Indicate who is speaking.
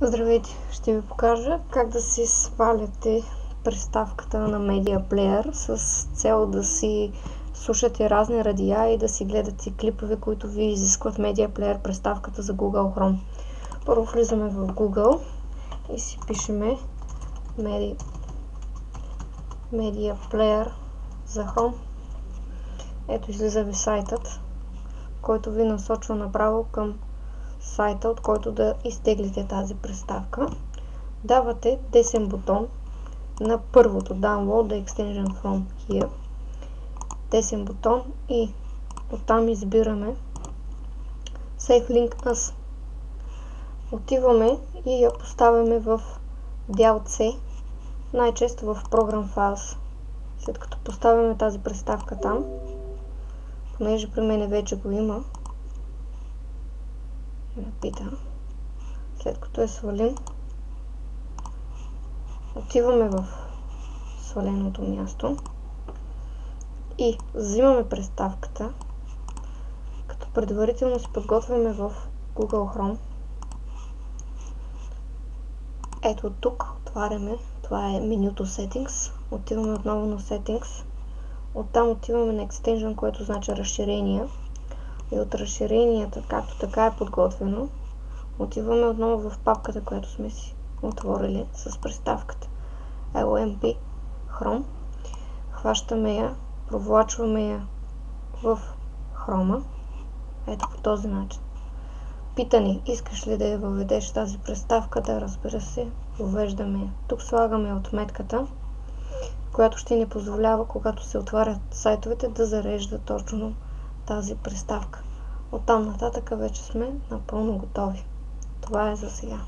Speaker 1: Здравейте! Ще ви покажа как да си сваляте приставката на Media Player с цел да си слушате разни радиа и да си гледате клипове, които ви изискват Media Player приставката за Google Chrome. Първо влизаме в Google и си пишеме Media Player за Chrome. Ето, излиза ви сайтът, който ви насочва направо към сайта, от който да изтеглите тази приставка. Давате десен бутон на първото Download the extension from here. Десен бутон и оттам избираме Save Link As. Отиваме и я поставяме в дял C, най-често в Program Files. След като поставяме тази приставка там, понеже при мен вече го има, след като я свалим, отиваме в сваленото място и взимаме приставката, като предварително се подготвяме в Google Chrome. Ето тук отваряме, това е менюто Settings, отиваме отново на Settings, оттам отиваме на Extension, което значи разширения, и от разширенията, както така е подготвено, отиваме отново в папката, която сме си отворили с приставката LMP Chrome, хващаме я, провлачваме я в Chrome, ето по този начин. Питане, искаш ли да я въведеш тази приставка? Да, разбира се, въвеждаме я. Тук слагаме отметката, която ще ни позволява, когато се отварят сайтовете, да зарежда точно тази приставка. Оттам нататък вече сме напълно готови. Това е за сега.